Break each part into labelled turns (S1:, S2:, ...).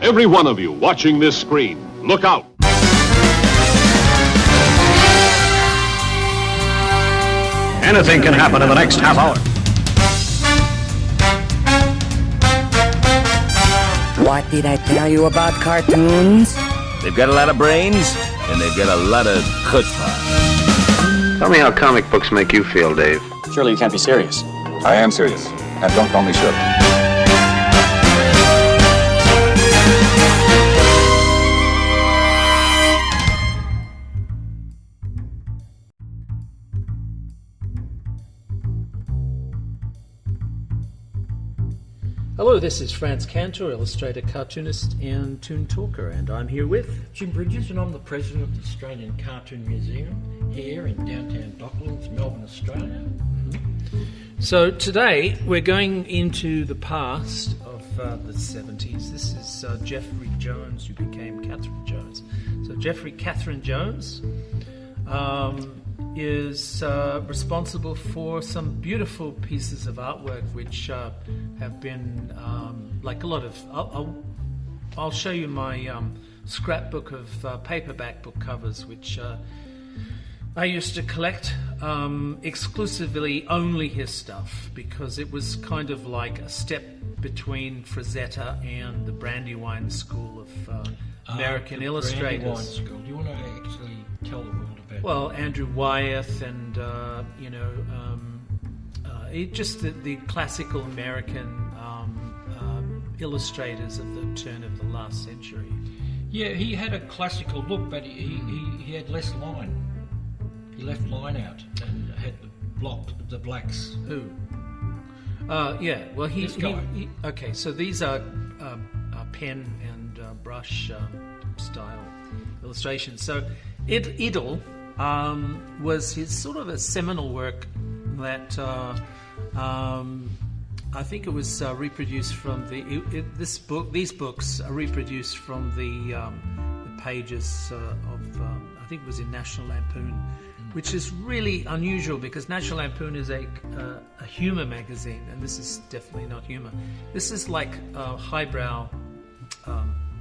S1: Every one of you watching this screen, look out.
S2: Anything can happen in the next half hour.
S3: What did I tell you about cartoons?
S4: They've got a lot of brains, and they've got a lot of chutzpah.
S5: Tell me how comic books make you feel, Dave.
S6: Surely you can't be serious.
S7: I am serious, and don't call me Shirley.
S8: Hello, this is Franz Kantor, illustrator, cartoonist, and toon talker, and I'm here with
S9: Jim Bridges, and I'm the president of the Australian Cartoon Museum here in downtown Docklands, Melbourne, Australia.
S8: So today we're going into the past of the 70s. This is Jeffrey Jones, who became Catherine Jones. So Catherine Jones is responsible for some beautiful pieces of artwork which have been like a lot of... I'll show you my scrapbook of paperback book covers, which I used to collect exclusively only his stuff, because it was kind of like a step between Frazetta and the Brandywine School of American illustrators.
S9: Brandywine School. Do you want to actually tell the world about
S8: Well, Andrew Wyeth and, just the classical American illustrators of the turn of the last century.
S9: Yeah, he had a classical look, but he had less line. He left line out and had the blacks.
S8: Who? Yeah, well,
S9: This guy.
S8: Okay, so these are pen and brush style illustrations. So IDYL was his sort of a seminal work that I think it was reproduced from these books are reproduced from the pages of I think it was in National Lampoon, which is really unusual because National Lampoon is a humor magazine, and this is definitely not humor. This is like highbrow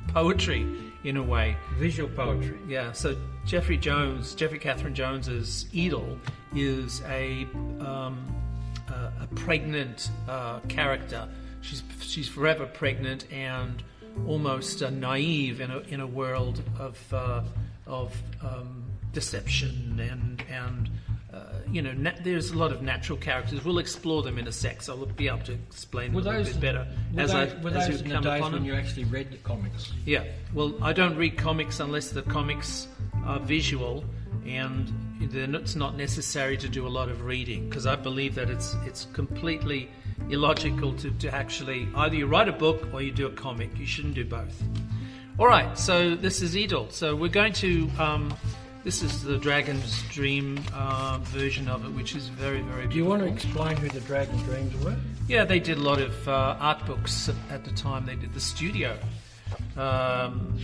S8: poetry in a way.
S9: Visual poetry.
S8: Yeah, so Jeffrey Catherine Jones's IDYL is a pregnant character. She's forever pregnant and almost naive in a world of deception and there's a lot of natural characters. We'll explore them in a sec, so I'll be able to explain them a little bit better
S9: as
S8: you
S9: in
S8: come
S9: the days
S8: upon
S9: when
S8: them.
S9: you actually read the comics.
S8: Yeah, well, I don't read comics unless the comics are visual, and then it's not necessary to do a lot of reading, because I believe that it's completely illogical to actually either you write a book or you do a comic. You shouldn't do both. All right, so this is IDYL. So we're going to this is the Dragon's Dream version of it, which is very, very beautiful.
S9: Do you want to explain who the Dragon's Dreams were?
S8: Yeah, they did a lot of art books at the time. They did The Studio,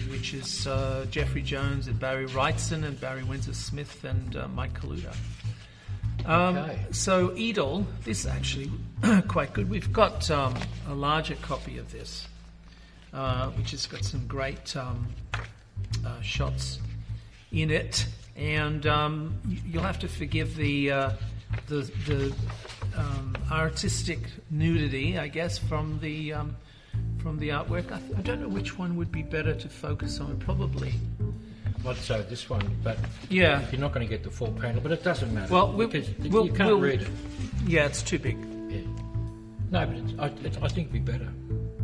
S8: which is Jeffrey Jones and Barry Wrightson and Barry Windsor-Smith and Mike Kaluta.
S9: Okay.
S8: So IDYL, this is actually quite good. We've got a larger copy of this, which has got some great shots in it, and you'll have to forgive the artistic nudity, I guess, from the artwork. I don't know which one would be better to focus on. Probably.
S9: I'd say this one, but
S8: yeah,
S9: you're not going to get the full panel. But it doesn't matter.
S8: Well,
S9: because you can't read it.
S8: Yeah, it's too big.
S9: Yeah. No, but I think it'd be better.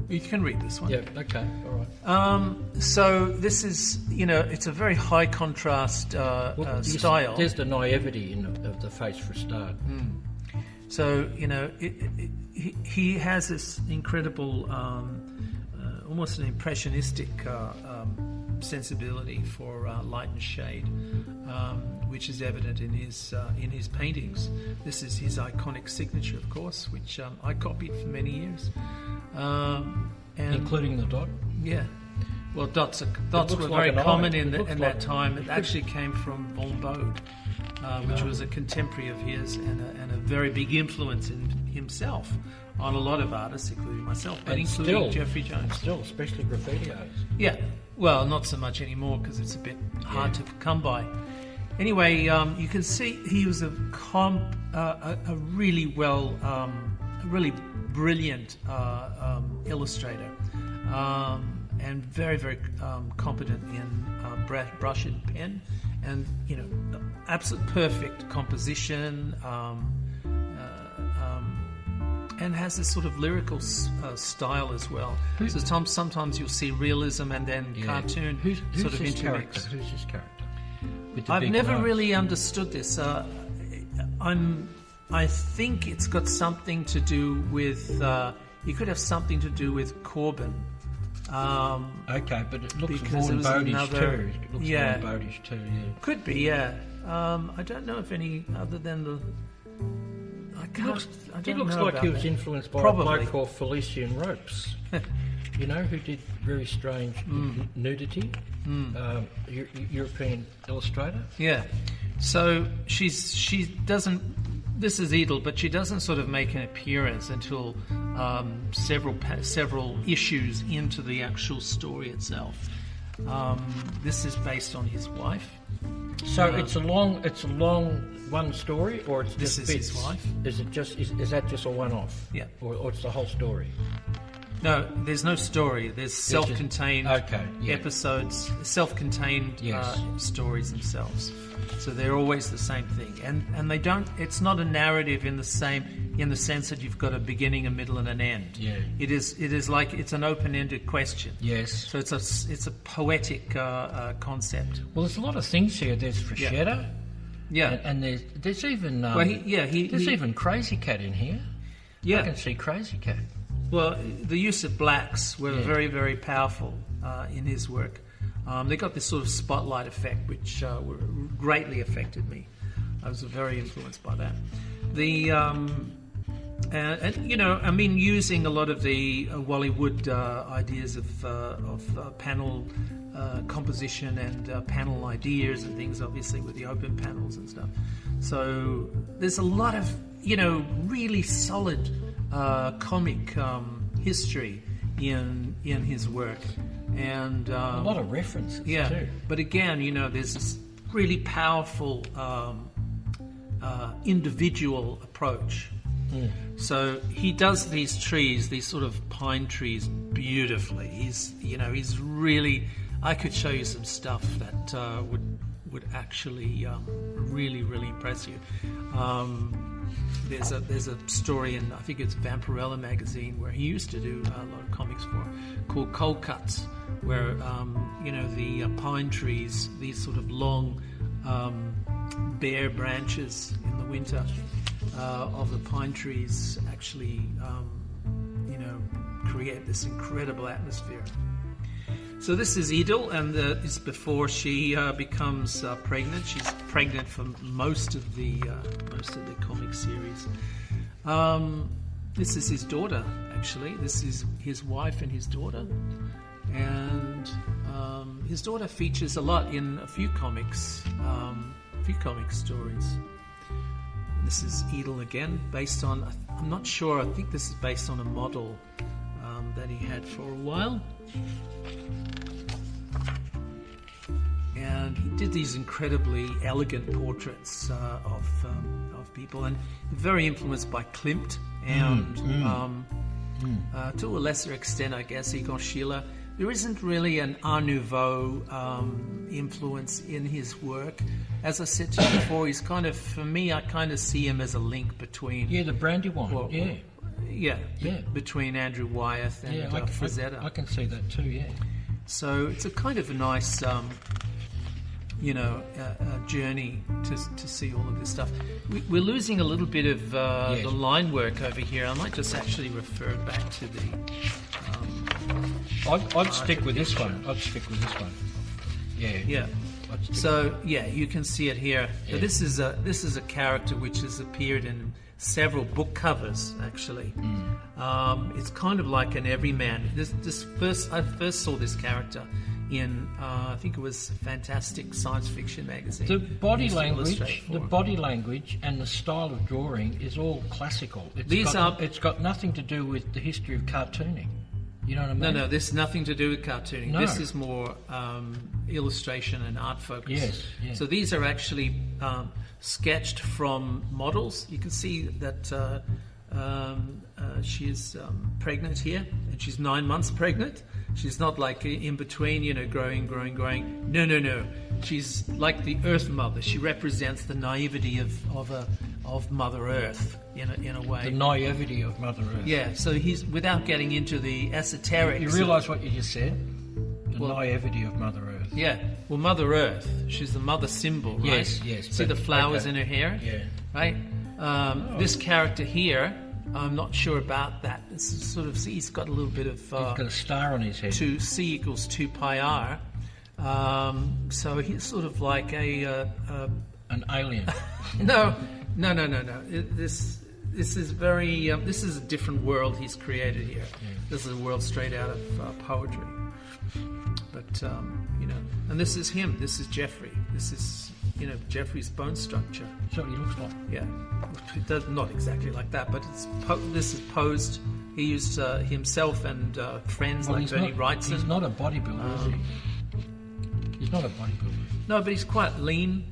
S8: You can read this one.
S9: Yeah. Okay. All right.
S8: So this is, it's a very high contrast style.
S9: There's the naivety of the face for a start.
S8: So he has this incredible, almost an impressionistic sensibility for light and shade, which is evident in his paintings. This is his iconic signature, of course, which I copied for many years. And
S9: including the dot?
S8: Yeah. Well, dots were very common in that time. It actually came from Von Bode, which was a contemporary of his and a very big influence in himself on a lot of artists, including myself, but
S9: And
S8: including
S9: still,
S8: Jeffrey Jones.
S9: Still, especially graffiti artists.
S8: Yeah, well, not so much anymore because it's a bit hard to come by. Anyway, you can see he was a really really brilliant illustrator, and very, very competent in brush and pen, and absolute perfect composition. And has this sort of lyrical style as well. So sometimes you'll see realism and then cartoon
S9: Who's
S8: sort of
S9: his
S8: intermixed.
S9: character? Who's his character? With the
S8: I've
S9: big
S8: never
S9: nose.
S8: really understood this. I think it's got something to do with. It could have something to do with Corbin.
S9: Okay, but it looks
S8: because it
S9: Vaughan
S8: was
S9: Bowdish
S8: another-
S9: too. It looks
S8: yeah.
S9: Vaughan Bowdish too, yeah.
S8: Could be, yeah. I don't know if any other than the.
S9: He looks like he was influenced by
S8: Probably.
S9: a bloke called Felician Ropes, who did very strange nudity, European illustrator.
S8: Yeah. So she doesn't. This is Edel, but she doesn't sort of make an appearance until several issues into the actual story itself. This is based on his wife.
S9: So it's a long one story, or it's
S8: This
S9: just
S8: is
S9: bits?
S8: his wife.
S9: Is it just is that just a one-off?
S8: Yeah.
S9: Or it's the whole story?
S8: No, there's no story. There's self-contained episodes, self-contained
S9: Yes.
S8: stories themselves. So they're always the same thing, and they don't. It's not a narrative in the sense that you've got a beginning, a middle, and an end.
S9: Yeah.
S8: It is like it's an open-ended question.
S9: Yes.
S8: So it's a poetic concept.
S9: Well, there's a lot of things here. There's Frazetta,
S8: Yeah.
S9: and there's even
S8: There's
S9: even Crazy Cat in here. I can see Crazy Cat.
S8: Well, the use of blacks were very, very powerful in his work. They got this sort of spotlight effect, which greatly affected me. I was very influenced by that. Using a lot of the Bollywood ideas of panel composition and panel ideas and things, obviously with the open panels and stuff. So there's a lot of really solid comic history in his work, and
S9: A lot of references too.
S8: But again, there's this really powerful individual approach. So he does these trees, these sort of pine trees, beautifully. He's really. I could show you some stuff that would actually really, really impress you. There's a story in, I think it's Vampirella magazine, where he used to do a lot of comics for, called Cold Cuts, where the pine trees, these sort of long bare branches in the winter of the pine trees actually create this incredible atmosphere. So this is Edel, and it's before she becomes pregnant. She's pregnant for most of the comic series. This is his daughter, actually. This is his wife and his daughter, and his daughter features a lot in a few comic stories. This is Edel again, based on, I'm not sure, I think this is based on a model that he had for a while. And he did these incredibly elegant portraits of people, and very influenced by Klimt and to a lesser extent, I guess, Igor Schiele. There isn't really an Art Nouveau influence in his work. As I said to you before, he's kind of, for me, I kind of see him as a link between...
S9: Yeah, the Brandywine,
S8: between Andrew Wyeth and Frazetta.
S9: I can see that too, yeah.
S8: So it's a kind of a nice, a journey to see all of this stuff. We're losing a little bit of the line work over here. I might just actually refer back to the...
S9: I'd stick with this one. Yeah.
S8: Yeah. So you can see it here. Yeah. This is a character which has appeared in several book covers, actually. It's kind of like an everyman. I first saw this character in I think it was Fantastic Science Fiction magazine.
S9: The body
S8: Used to illustrate
S9: language,
S8: for
S9: the
S8: him.
S9: body language, and the style of drawing is all classical. It's got nothing to do with the history of cartooning. You know what I mean?
S8: No, this has nothing to do with cartooning.
S9: No.
S8: This is more illustration and art focus.
S9: Yes.
S8: So these are actually sketched from models. You can see that she's pregnant here, and she's 9 months pregnant. She's not like in between, growing. No. She's like the Earth Mother. She represents the naivety of Mother Earth in a way.
S9: The naivety of Mother Earth.
S8: Yeah. So he's, without getting into the esoterics.
S9: You realise what you just said? The naivety of Mother Earth.
S8: Yeah. Well, Mother Earth. She's the mother symbol, right?
S9: Yes.
S8: See the flowers
S9: okay.
S8: in her hair?
S9: Yeah.
S8: Right. This character here, I'm not sure about that. It's sort of, see, he's got a little bit of...
S9: He's got a star on his head.
S8: C equals 2 pi r. So he's sort of like an
S9: alien.
S8: No. This is very... this is a different world he's created here. Yeah. This is a world straight out of poetry. But, and this is him. This is Jeffrey. This is, Jeffrey's bone structure.
S9: That's what he looks like.
S8: Yeah. It does, not exactly like that, but this is posed. He used himself and friends like Bernie Wrightson.
S9: He's not a bodybuilder, is he? He's not a bodybuilder.
S8: No, but he's quite lean.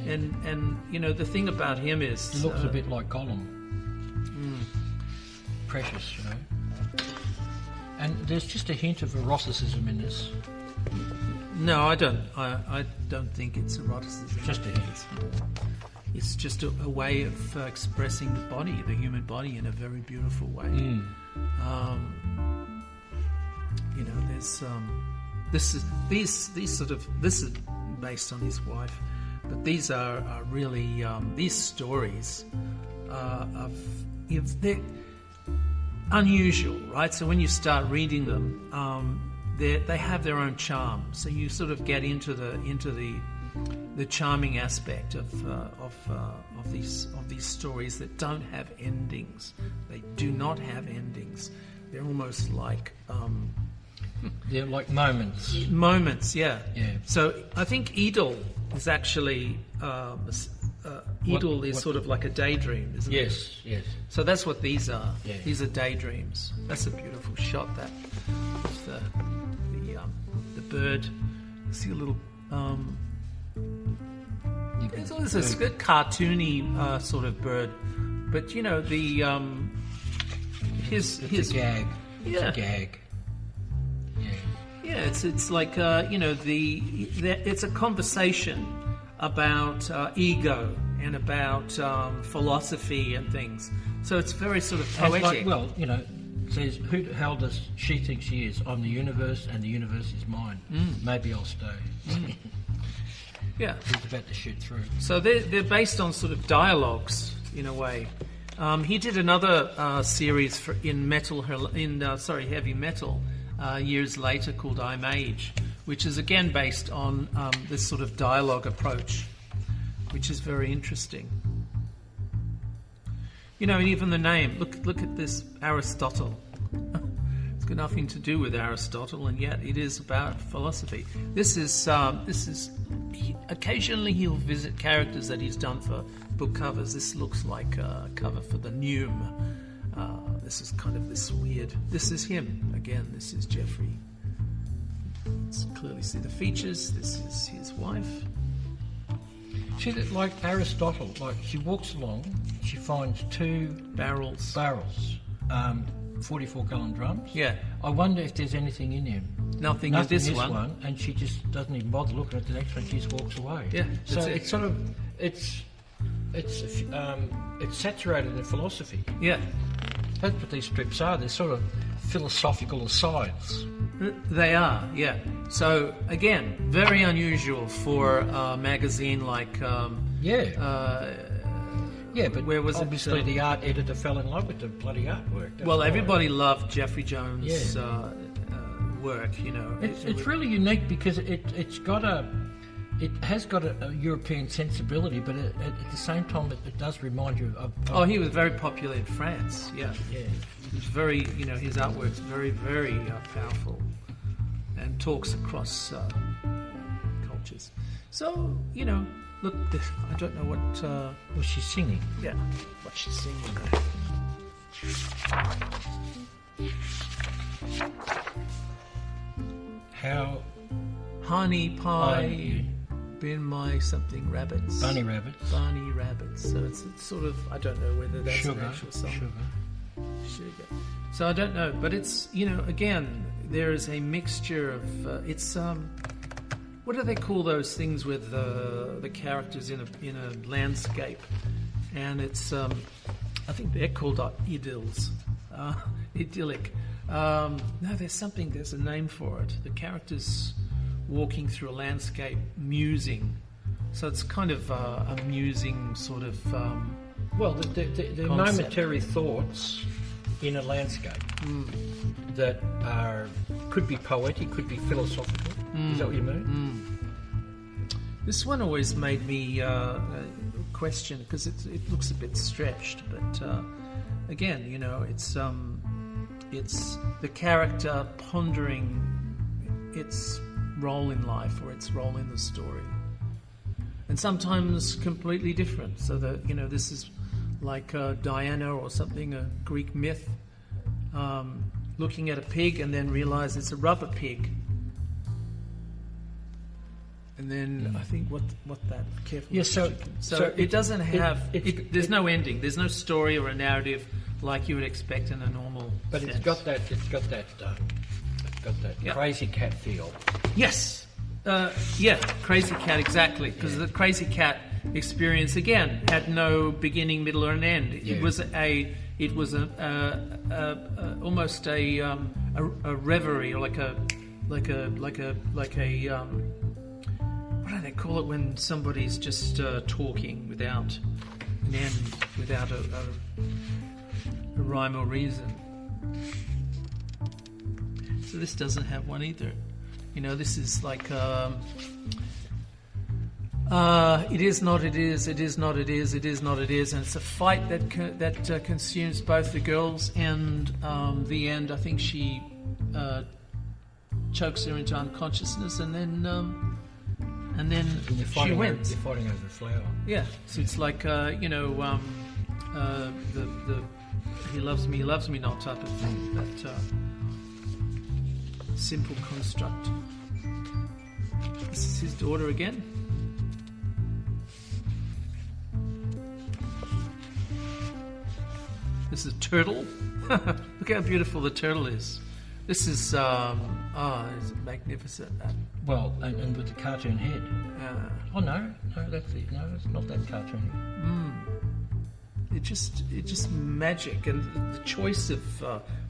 S8: Yeah. And the thing about him is...
S9: He looks a bit like Gollum. Precious, And there's just a hint of eroticism in this.
S8: No, I don't. I don't think it's eroticism.
S9: Just a hint.
S8: It's just a way of expressing the body, the human body, in a very beautiful way. There's this is based on his wife, but these are really these stories they're unusual, right? So when you start reading them, they have their own charm. So you sort of get into the charming aspect of these stories that don't have endings. They do not have endings. They're almost like
S9: they're like moments.
S8: Moments, yeah.
S9: Yeah.
S8: So I think IDYL is actually IDYL is sort of like a daydream, isn't it?
S9: Yes.
S8: So that's what these are.
S9: Yeah.
S8: These are daydreams. That's a beautiful shot. That of the bird. See a little. It's a good cartoony sort of bird, but his
S9: a gag.
S8: Yeah.
S9: It's a gag.
S8: Yeah, it's like it's a conversation about ego and about philosophy and things. So it's very sort of poetic.
S9: Says, who the hell does she think she is? I'm the universe, and the universe is mine. Maybe I'll stay.
S8: Yeah,
S9: he's about to shoot through.
S8: So they're based on sort of dialogues in a way. He did another series in heavy metal. Years later, called I'm Age, which is again based on this sort of dialogue approach, which is very interesting. Even the name. Look at this, Aristotle. It's got nothing to do with Aristotle, and yet it is about philosophy. This is occasionally he'll visit characters that he's done for book covers. This looks like a cover for the Neume. This is kind of this weird... This is him. Again, this is Jeffrey. Let's clearly see the features. This is his wife.
S9: See, like Aristotle, like she walks along, she finds 2
S8: barrels,
S9: 44-gallon drums.
S8: Yeah.
S9: I wonder if there's anything in him.
S8: Nothing in this one.
S9: And she just doesn't even bother looking at the next one. She just walks away.
S8: Yeah.
S9: So it's sort of... It's saturated in philosophy.
S8: Yeah.
S9: That's what these strips are. They're sort of philosophical asides.
S8: They are, yeah. So, again, very unusual for a magazine like...
S9: but
S8: where was
S9: obviously the art editor fell in love with the bloody artwork. That's
S8: everybody loved Jeffrey Jones' work,
S9: It's really unique because it has got a European sensibility, but at the same time, it does remind you of...
S8: he was very popular in France, yeah. He was very, his artwork's very, very powerful and talks across cultures. So, look, I don't know what...
S9: Was she singing?
S8: Yeah, what she's singing.
S9: How...
S8: Honey pie, been my something rabbits.
S9: Bunny rabbits.
S8: Barney rabbits. So it's sort of, I don't know whether that's
S9: Sugar.
S8: an actual song.
S9: Sugar.
S8: So I don't know, but it's, again, there is a mixture of, it's, what do they call those things with the characters in a landscape? And it's, I think they're called idyls, idyllic. No, there's a name for it. The characters walking through a landscape, musing. So it's kind of a musing sort of
S9: Well, the momentary thoughts in a landscape that could be poetic, could be philosophical. Is that what you mean?
S8: This one always made me question, because it looks a bit stretched, but again, it's the character pondering its role in life or its role in the story, and sometimes completely different. So that this is like Diana or something, a Greek myth, looking at a pig and then realize it's a rubber pig. And then I think what that careful.
S9: Yeah, so
S8: it doesn't have. There's no ending. There's no story or a narrative like you would expect in a normal.
S9: But
S8: sense.
S9: it's got that crazy cat feel.
S8: Yes. Crazy cat, exactly. Because the crazy cat experience again had no beginning, middle, or an end. It was almost a reverie, or like a what do they call it when somebody's just talking without an end, without a rhyme or reason. So this doesn't have one either. This is like it is not it is, it is not it is, it is not it is, and it's a fight that consumes both the girls, and the end, I think she chokes her into unconsciousness, and then she wins.
S9: They're fighting over a flower.
S8: Yeah, so it's like the he loves me not type of thing. That simple construct. This is his daughter again. This is a turtle. Look how beautiful the turtle is. This is it's magnificent.
S9: Well, and with the cartoon head. That's it. No, it's not that cartoon.
S8: It's just magic, and the choice of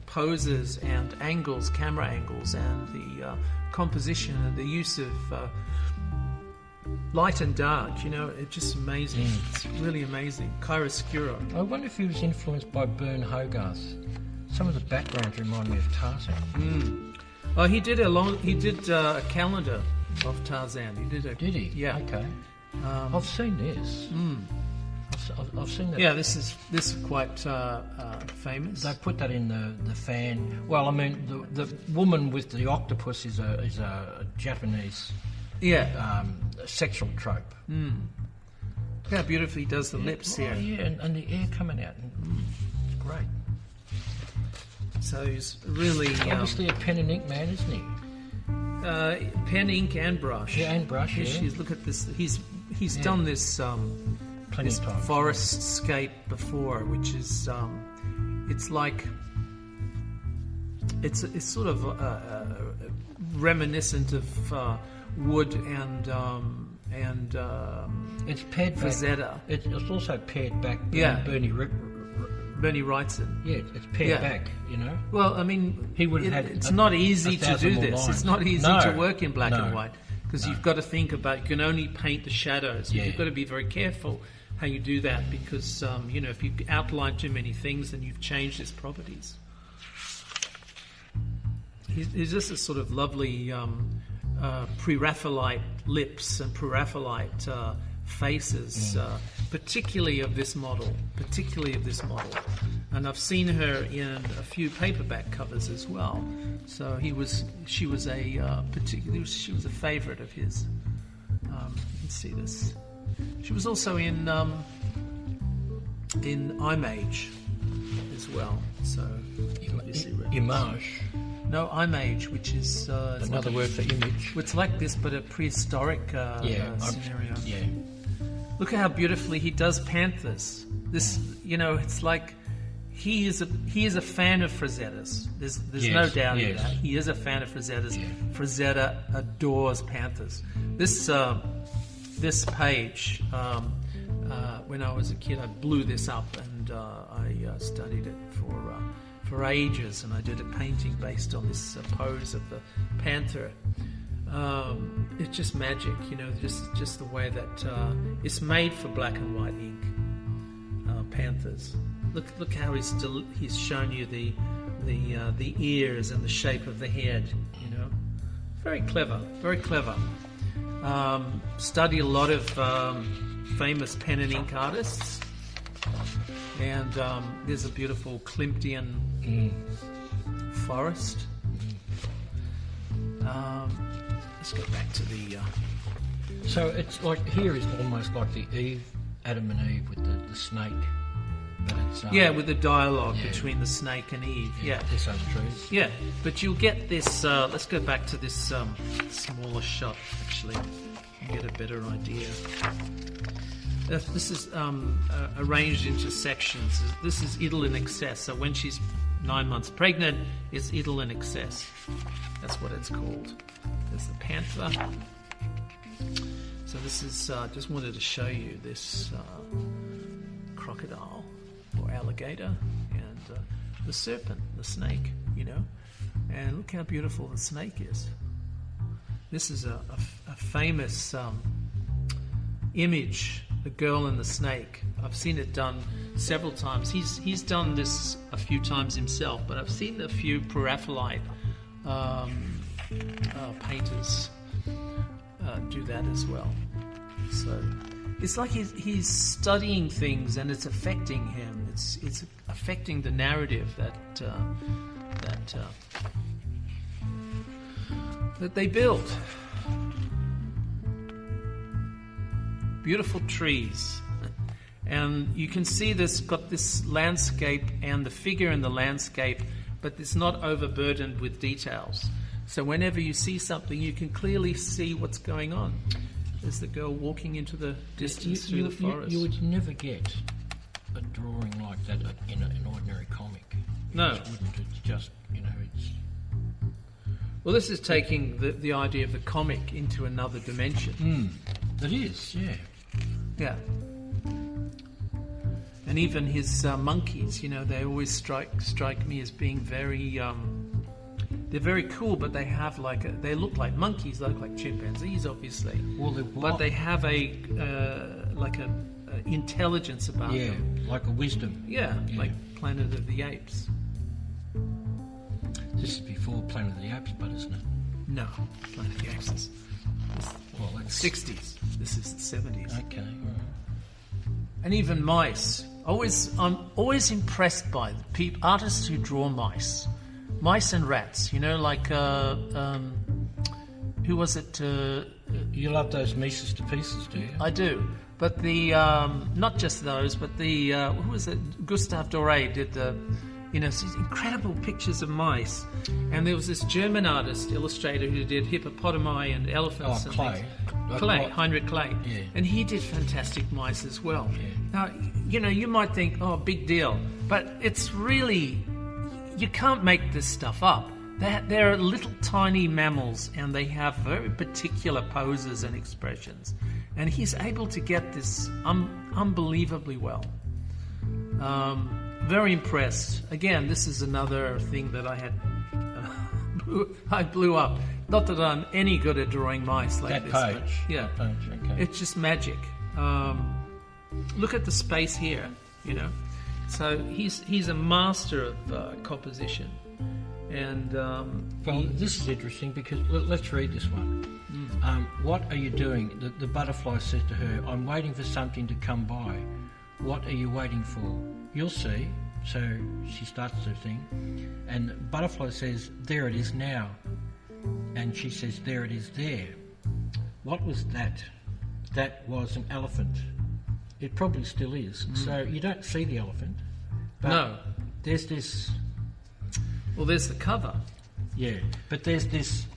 S8: poses and angles, camera angles, and the composition and the use of light and dark. It's just amazing. It's really amazing. Chiaroscuro.
S9: I wonder if he was influenced by Bern Hogarth. Some of the backgrounds remind me of Tarzan.
S8: Oh, he did a calendar of Tarzan. Did he? Yeah.
S9: Okay. I've seen this. I've seen that.
S8: Yeah, this is quite famous.
S9: They put that in the fan. Well, I mean, the woman with the octopus is a Japanese sexual trope.
S8: Look how beautifully he does the lips here.
S9: Yeah, and the air coming out. It's great.
S8: So he's really
S9: obviously a pen and ink man, isn't he?
S8: Pen, ink, and brush.
S9: Yeah, and brush. Yeah.
S8: Look at this. He's done this this forest scape before, which is it's like it's sort of reminiscent of Wood and
S9: it's paired
S8: Frazetta.
S9: Back. It's also paired back. Bernie Wrightson. Yeah, it's paired back,
S8: Well, I mean,
S9: he would have
S8: it's not easy to do this.
S9: Lines.
S8: It's not easy to work in black and white, because you've got to think about, you can only paint the shadows. Yeah. You've got to be very careful how you do that, because, if you outline too many things, then you've changed its properties. He's just a sort of lovely pre-Raphaelite lips and pre-Raphaelite faces, particularly of this model. and I've seen her in a few paperback covers as well. So she was a favourite of his. You can see this. She was also in Image as well. So
S9: Image.
S8: No, Image, which is
S9: Another word for image.
S8: It's like this, but a prehistoric scenario.
S9: Yeah.
S8: Look at how beautifully he does panthers. This, it's like he is a fan of Frazetta's. There's no doubt in that. He is a fan of Frazetta's.
S9: Yeah.
S8: Frazetta adores panthers. This page, when I was a kid, I blew this up and I studied it for ages, and I did a painting based on this pose of the panther. It's just magic, just the way that it's made for black and white ink. Panthers. Look how he's shown you the ears and the shape of the head. Very clever, very clever. Study a lot of famous pen and ink artists, and there's a beautiful Klimtian forest. Let's go back to the.
S9: So it's like here is almost like the Adam and Eve with the snake. But it's,
S8: with the dialogue between the snake and Eve.
S9: This other trees.
S8: Yeah, but you'll get this. Let's go back to this smaller shot actually, and get a better idea. This is arranged into sections. This is IDYL in excess. So when she's 9 months pregnant, it's IDYL in excess. That's what it's called. There's the panther. So this is, just wanted to show you this crocodile or alligator and the serpent, the snake, and look how beautiful the snake is. This is a famous image, the girl and the snake. I've seen it done several times. He's done this a few times himself, but I've seen a few Preraphaelite painters do that as well. So it's like he's studying things and it's affecting him. It's affecting the narrative that they build. Beautiful trees. And you can see this got this landscape and the figure in the landscape, but it's not overburdened with details. So whenever you see something, you can clearly see what's going on. There's the girl walking into the distance through the forest.
S9: You would never get a drawing like that in an ordinary comic.
S8: No.
S9: It wouldn't. It's just, it's...
S8: Well, this is taking the idea of the comic into another dimension.
S9: It is, yeah.
S8: Yeah. And even his monkeys, they always strike me as being very... they're very cool, but they have they look like monkeys, they look like chimpanzees, obviously.
S9: Well,
S8: but they have a intelligence about them.
S9: Yeah, like a wisdom.
S8: Yeah, like Planet of the Apes.
S9: This is before Planet of the Apes, but isn't it?
S8: No, Planet of the Apes is
S9: that's
S8: 60s. This is the 70s.
S9: Okay, all right.
S8: And even mice. I'm always impressed by the artists who draw mice. Mice and rats, who was it?
S9: You love those Mises to pieces, do you?
S8: I do, but the not just those, but the who was it? Gustave Doré did these incredible pictures of mice, and there was this German artist illustrator who did hippopotami and elephants.
S9: Oh,
S8: and
S9: Clay.
S8: Clay, Heinrich Clay,
S9: yeah.
S8: And he did fantastic mice as well.
S9: Yeah.
S8: Now, you might think, oh, big deal, but it's really. You can't make this stuff up. They're little tiny mammals and they have very particular poses and expressions. And he's able to get this unbelievably well. Very impressed. Again, this is another thing that I blew up. Not that I'm any good at drawing mice like this.
S9: That page.
S8: Yeah.
S9: That page, okay.
S8: It's just magic. Look at the space here, So he's a master of composition, and
S9: this is interesting because let's read this one. What are you doing? The butterfly said to her, "I'm waiting for something to come by. What are you waiting for? You'll see. So she starts to sing, and Butterfly says, "There it is now," and she says, "There it is there." What was that? That was an elephant. It probably still is. So you don't see the elephant. But
S8: No.
S9: There's this.
S8: Well, there's the cover.
S9: Yeah, but there's this.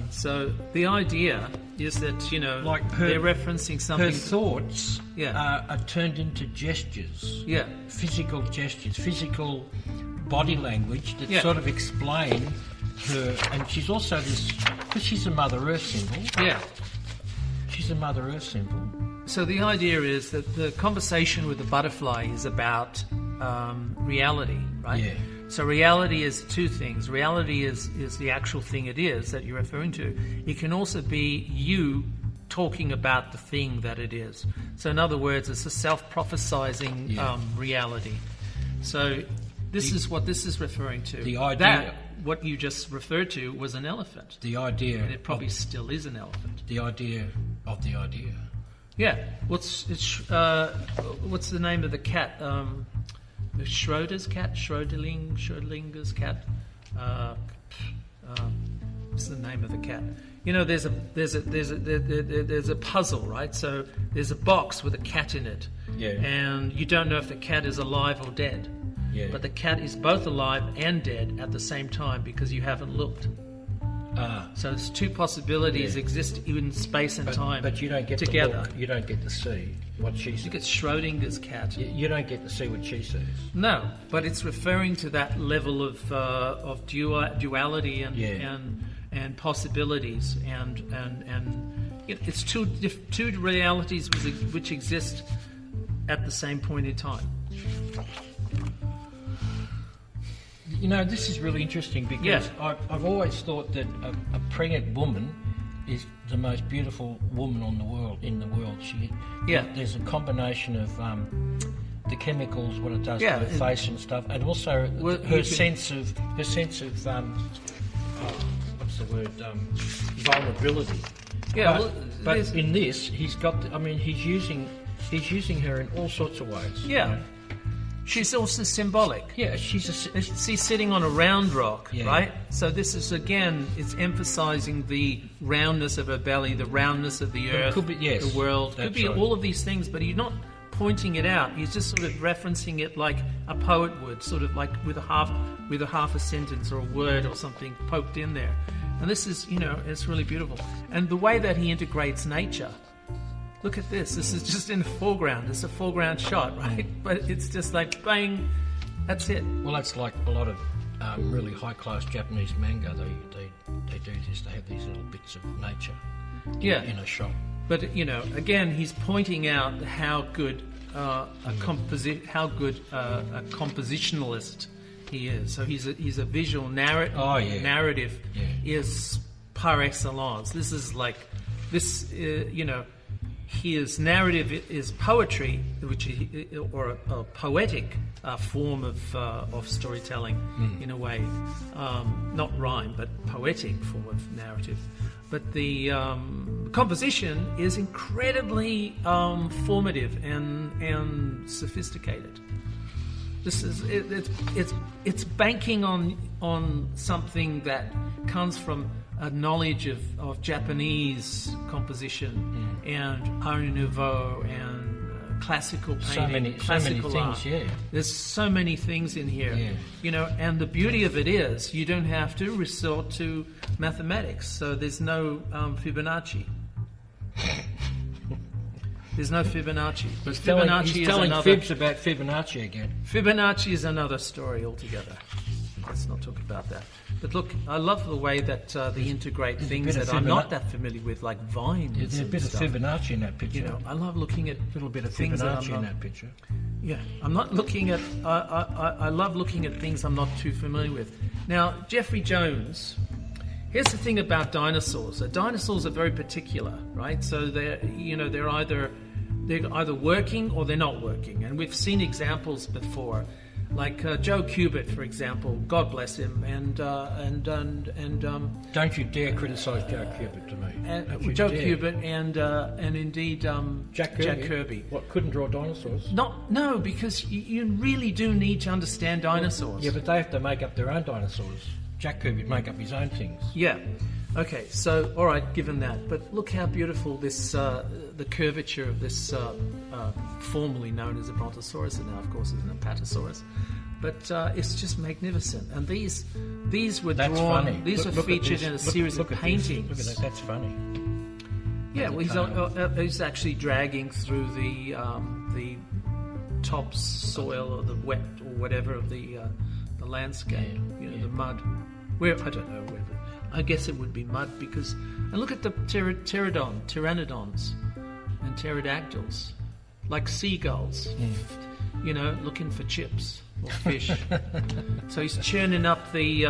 S8: So the idea is that,
S9: Like
S8: they're referencing something.
S9: Her thoughts
S8: Yeah.
S9: are turned into gestures.
S8: Yeah.
S9: Physical gestures, physical body language that
S8: Yeah.
S9: sort of explain her. And she's also this, because she's a Mother Earth symbol.
S8: Yeah.
S9: She's a Mother Earth symbol.
S8: So the idea is that the conversation with the butterfly is about reality, right?
S9: Yeah.
S8: So reality is two things. Reality is the actual thing it is that you're referring to. It can also be you talking about the thing that it is. So in other words, it's a self-prophesizing reality. So this is what this is referring to.
S9: The idea...
S8: what you just referred to was an elephant.
S9: The idea...
S8: And it probably still is an elephant.
S9: The idea of the idea.
S8: Yeah. What's the name of the cat? Schroeder's cat, Schrödinger's cat. What's the name of the cat? There's a puzzle, right? So there's a box with a cat in it, and you don't know if the cat is alive or dead.
S9: Yeah.
S8: But the cat is both alive and dead at the same time because you haven't looked. So it's two possibilities exist in space and time.
S9: But you don't get
S8: together.
S9: To look, you don't get to see what she
S8: I
S9: sees.
S8: think it's Schrödinger's cat.
S9: You don't get to see what she sees.
S8: No, but it's referring to that level of duality and possibilities and it's two realities which exist at the same point in time.
S9: This is really interesting because I've always thought that a pregnant woman is the most beautiful woman in the world. There's a combination of the chemicals, what it does to her face and stuff, and also her sense of what's the word? Vulnerability.
S8: Yeah,
S9: but in this, he's using her in all sorts of ways.
S8: Yeah. She's also symbolic. Yeah, she's sitting on a round rock, right? So this is, again, it's emphasizing the roundness of her belly, the roundness of the earth, the world. Could be all of these things, but he's not pointing it out. He's just sort of referencing it like a poet would, sort of like with a half a sentence or a word or something poked in there. And this is, it's really beautiful. And the way that he integrates nature. Look at this. This is just in the foreground. It's a foreground shot, right? But it's just like bang. That's it.
S9: Well, that's like a lot of really high-class Japanese manga. They do this. They have these little bits of nature in a shot.
S8: But again, he's pointing out how good a compositionalist he is. So he's a visual narrative is par excellence. This is like this. His narrative is poetry, or a poetic form of storytelling, in a way, not rhyme, but poetic form of narrative. But the composition is incredibly formative and sophisticated. This is it's banking on something that comes from a knowledge of Japanese composition and Art Nouveau and classical painting, classical art.
S9: Things,
S8: There's so many things in here, and the beauty of it is you don't have to resort to mathematics. So there's no Fibonacci. There's no Fibonacci. But
S9: he's telling fibs about Fibonacci again.
S8: Fibonacci is another story altogether. Let's not talk about that. But look, I love the way that they integrate things that I'm not that familiar with, like vines.
S9: There's a bit of Fibonacci in that picture.
S8: I love looking at
S9: a little bit of
S8: things
S9: Fibonacci in that picture.
S8: Yeah, I'm not looking at. I love looking at things I'm not too familiar with. Now, Jeffrey Jones. Here's the thing about dinosaurs. So dinosaurs are very particular, right? So they're either working or they're not working, and we've seen examples before. Like Joe Kubert, for example, God bless him, and
S9: don't you dare criticise Joe Kubert to me.
S8: Joe Kubert and indeed
S9: Jack Kirby. What, couldn't draw dinosaurs?
S8: No, because you really do need to understand dinosaurs.
S9: Yeah, but they have to make up their own dinosaurs. Jack Kirby would make up his own things.
S8: Yeah. Okay, so, all right, given that. But look how beautiful this, the curvature of this, formerly known as a brontosaurus, and now, of course, is an apatosaurus. But it's just magnificent. And these were
S9: That's
S8: drawn...
S9: funny.
S8: These were featured in a series of paintings.
S9: Look at that, that's funny.
S8: Yeah, well, he's actually dragging through the topsoil or the wet or whatever of the landscape, the mud. Where I don't know where. I guess it would be mud because. And look at the pteranodons and pterodactyls, like seagulls, looking for chips or fish. So he's churning up the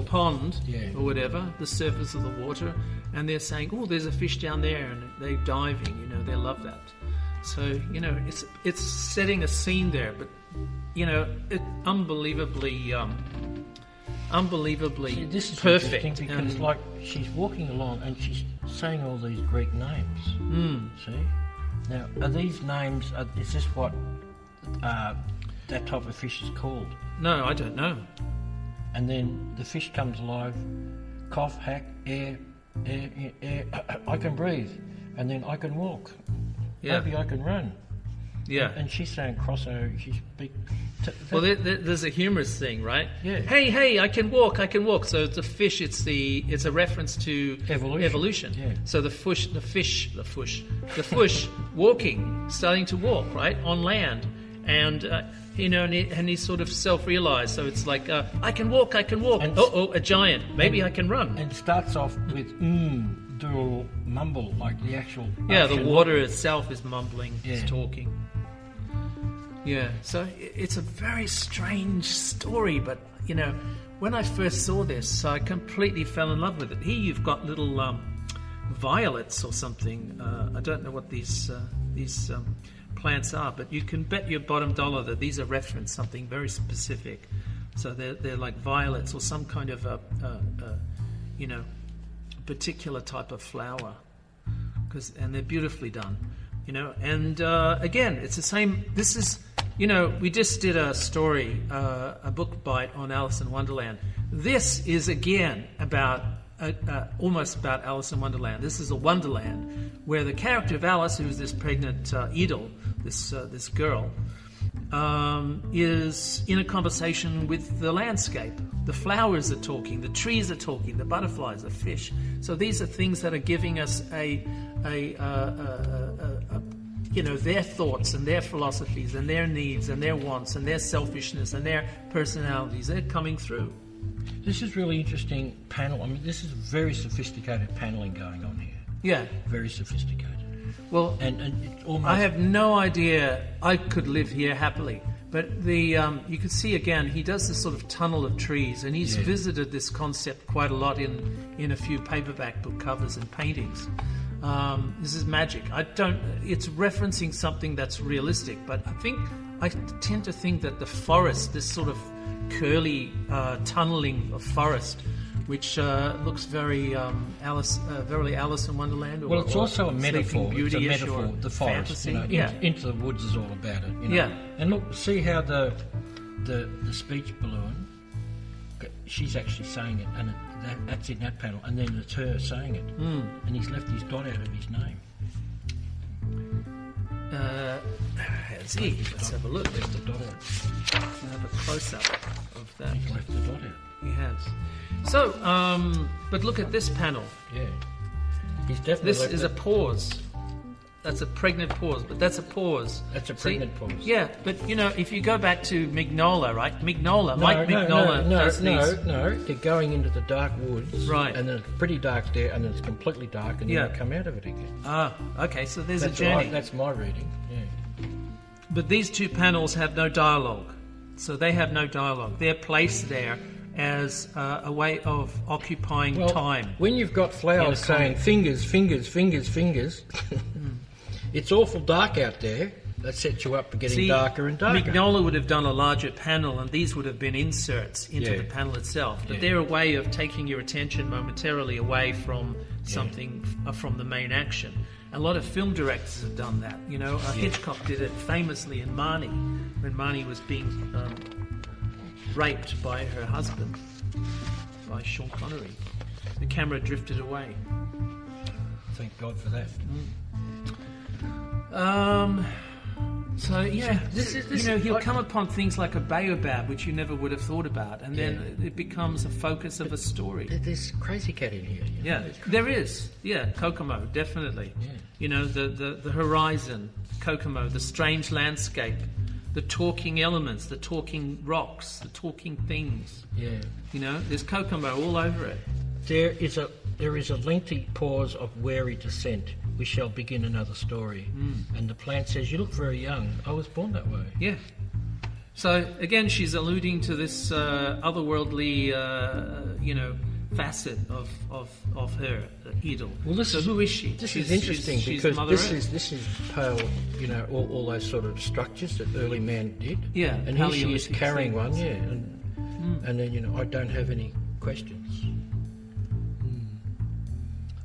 S8: pond or whatever, the surface of the water, and they're saying, "Oh, there's a fish down there," and they're diving. They love that. So it's setting a scene there, but it unbelievably
S9: See, this is
S8: perfect.
S9: Because like she's walking along and she's saying all these Greek names. See, now are these names? Is this what that type of fish is called?
S8: No, I don't know.
S9: And then the fish comes alive, cough, hack, air, I can breathe, and then I can walk.
S8: Yeah.
S9: Maybe I can run.
S8: Yeah.
S9: And she's saying cross-o, she's big.
S8: Well, there's a humorous thing, right?
S9: Yeah.
S8: Hey, I can walk. So it's a fish. It's a reference to evolution.
S9: Yeah.
S8: So the fish walking, starting to walk, right, on land, and and he's sort of self-realized. So it's like I can walk. And a giant. Maybe I can run.
S9: And starts off with do mumble like the actual.
S8: Yeah, the water itself is mumbling.
S9: Yeah.
S8: It's talking. Yeah, so it's a very strange story, but, when I first saw this, I completely fell in love with it. Here you've got little violets or something. I don't know what these plants are, but you can bet your bottom dollar that these are reference something very specific. So they're like violets or some kind of particular type of flower, and they're beautifully done. And again, it's the same. This is, we just did a story, a book bite on Alice in Wonderland. This is again about almost about Alice in Wonderland. This is a Wonderland where the character of Alice, who is this pregnant IDYL, this girl, is in a conversation with the landscape. The flowers are talking, the trees are talking, the butterflies, the fish. So these are things that are giving us their thoughts and their philosophies and their needs and their wants and their selfishness and their personalities. They're coming through.
S9: This is really interesting panel. I mean, this is very sophisticated paneling going on here.
S8: Yeah.
S9: Very sophisticated.
S8: Well,
S9: and it's almost...
S8: I have no idea I could live here happily. But you can see again, he does this sort of tunnel of trees, and he's visited this concept quite a lot in a few paperback book covers and paintings. This is magic. It's referencing something that's realistic, but I tend to think that the forest, this sort of curly tunneling of forest, which looks very Alice in Wonderland.
S9: Well, it's also a metaphor. It's a metaphor. The forest,
S8: fantasy.
S9: Into the woods is all about it.
S8: Yeah.
S9: And look, see how the speech balloon. She's actually saying it, and that's in that panel, and then it's her saying it, and he's left his dot out of his name.
S8: Has he? Let's have a look.
S9: Left the dot out.
S8: Let's have a close-up of that.
S9: He's left the dot out.
S8: He has. So, but look at this panel.
S9: Yeah. He's definitely.
S8: This is a pause. That's a pregnant pause, but that's a pause.
S9: That's a pregnant pause.
S8: Yeah, but if you go back to Mignola, right? Mike Mignola does these.
S9: No, they're going into the dark woods.
S8: Right.
S9: And then it's pretty dark there, and then it's completely dark, and then they come out of it again.
S8: Ah, okay, so there's a journey.
S9: That's my reading, yeah.
S8: But these two panels have no dialogue. So they have no dialogue. They're placed there as a way of occupying time.
S9: When you've got flowers saying fingers, it's awful dark out there, that sets you up for getting darker and darker.
S8: Mignola would have done a larger panel, and these would have been inserts into the panel itself. But they're a way of taking your attention momentarily away from something, from the main action. A lot of film directors have done that. You know, Hitchcock did it famously in Marnie, when Marnie was being raped by her husband, by Sean Connery. The camera drifted away.
S9: Thank God for that.
S8: So yeah, he'll come upon things like a baobab, which you never would have thought about, and then it becomes a focus of a story.
S9: There's Crazy Cat in here.
S8: There is. Yeah, Kokomo, definitely. Yeah. You know, the horizon, Kokomo, the strange landscape, the talking elements, the talking rocks, the talking things. Yeah. You know, there's Kokomo all over it.
S9: There is a lengthy pause of wary dissent. We shall begin another story. And the plant says, you look very young. I was born that way.
S8: Yeah. So, again, she's alluding to this otherworldly, facet of her, IDYL.
S9: Well,
S8: who is she?
S9: This is interesting because this is pale, all those sort of structures that early man did.
S8: Yeah.
S9: And here she is carrying one, And then, I don't have any questions.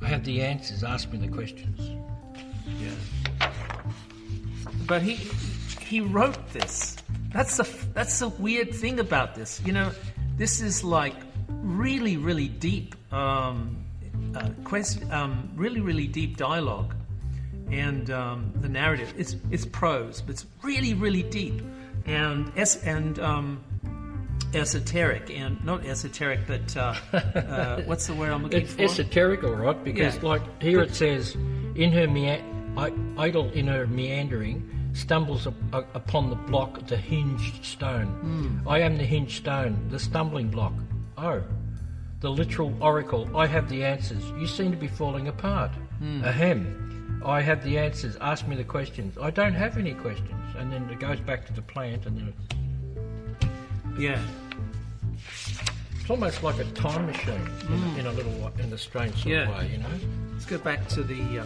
S9: I have the answers. Ask me the questions.
S8: Yeah. But he wrote this. That's the weird thing about this. You know, this is like really, really deep really, really deep dialogue, and the narrative. It's prose, but it's really, really deep and esoteric, and not esoteric, but what's the word I'm looking for?
S9: It's esoteric, all right, because like here it says, in her IDYL in her meandering stumbles upon the block, the hinged stone. I am the hinged stone, the stumbling block. Oh, the literal oracle. I have the answers. You seem to be falling apart. Ahem. I have the answers. Ask me the questions. I don't have any questions. And then it goes back to the plant, and then it's almost like a time machine in a strange sort of way, you know.
S8: Let's go back to the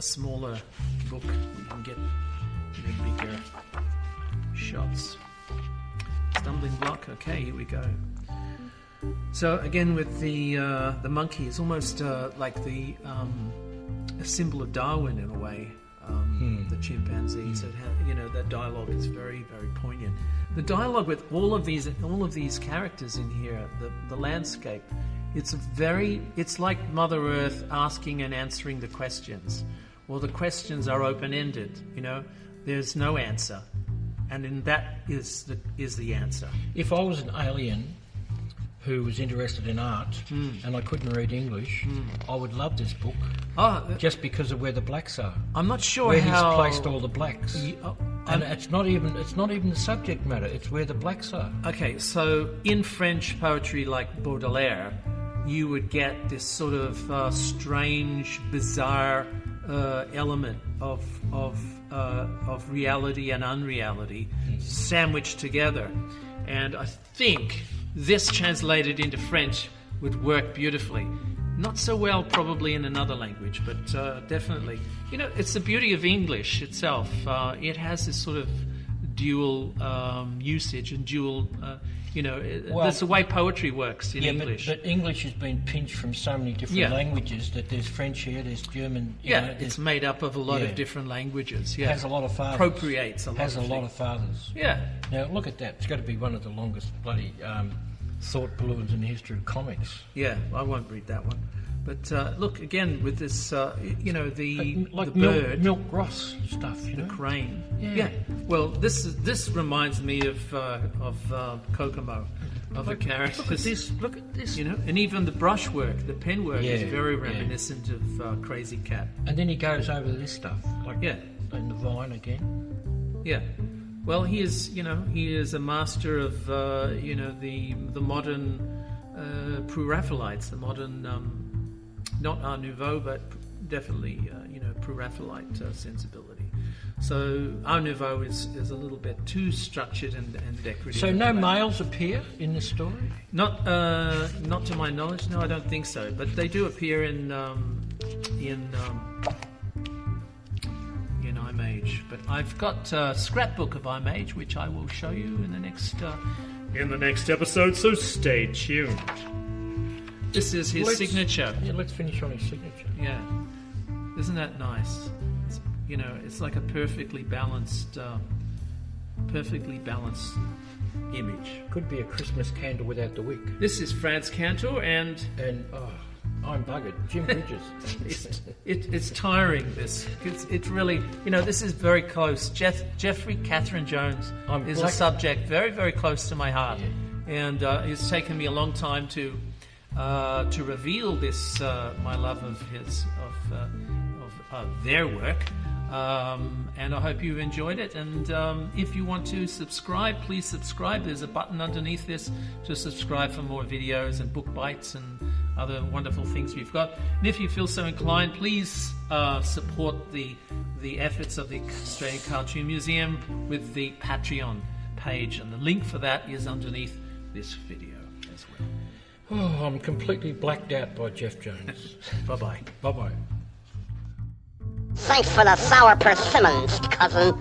S8: smaller book. You can get bigger shots. Stumbling block. Okay, here we go. So again, with the monkey, it's almost like a symbol of Darwin in a way. The chimpanzee. So that dialogue is very, very poignant. The dialogue with all of these characters in here, the landscape, it's like Mother Earth asking and answering the questions. Well, the questions are open-ended. You know, there's no answer, and in that is the answer.
S9: If I was an alien who was interested in art and I couldn't read English, I would love this book. Just because of where the blacks are.
S8: I'm not sure
S9: where
S8: how
S9: he's placed all the blacks. And it's not even the subject matter. It's where the blacks are.
S8: Okay, so in French poetry like Baudelaire, you would get this sort of strange, bizarre element of reality and unreality sandwiched together, and I think this translated into French would work beautifully. Not so well probably in another language, but definitely. You know, it's the beauty of English itself. It has this sort of dual usage and dual, that's the way poetry works in English.
S9: But English has been pinched from so many different languages that there's French here, there's German.
S8: It's made up of a lot of different languages. Yeah,
S9: has a lot of fathers.
S8: Appropriates a lot.
S9: Has a lot of fathers.
S8: Yeah.
S9: Now look at that. It's got to be one of the longest bloody thought balloons in the history of comics.
S8: Yeah, I won't read that one. But look again with this, the bird,
S9: milk Ross stuff,
S8: the crane. Yeah. Well, this reminds me of Kokomo, of the characters.
S9: Look at this.
S8: You know, and even the brushwork, the pen work is very reminiscent of Crazy Cat.
S9: And then he goes over this stuff, in the vine again.
S8: Yeah. Well, he is a master of the modern Pre-Raphaelites, the modern not Art Nouveau, but definitely Pre-Raphaelite sensibility. So Art Nouveau is a little bit too structured and decorative.
S9: So no males appear in this story?
S8: Not to my knowledge. No, I don't think so. But they do appear in I Mage. Age. But I've got a scrapbook of I'm Age, which I will show you in the next episode, so stay tuned. This is his signature.
S9: Yeah, let's finish on his signature.
S8: Yeah. Isn't that nice? It's like a perfectly balanced image.
S9: Could be a Christmas candle without the wick.
S8: This is Franz Kantor, and
S9: I'm buggered. Jim Bridges.
S8: it's tiring. It's really, this is very close. Jeffrey Catherine Jones is a subject very, very close to my heart, and it's taken me a long time to reveal this my love of their work. And I hope you've enjoyed it. And if you want to subscribe, please subscribe. There's a button underneath this to subscribe for more videos and book bites and other wonderful things we've got. And if you feel so inclined, please support the efforts of the Australian Cartoon Museum with the Patreon page. And the link for that is underneath this video as well.
S9: Oh, I'm completely blacked out by Jeff Jones.
S8: Bye-bye.
S9: Bye-bye.
S6: Thanks for the sour persimmons, cousin.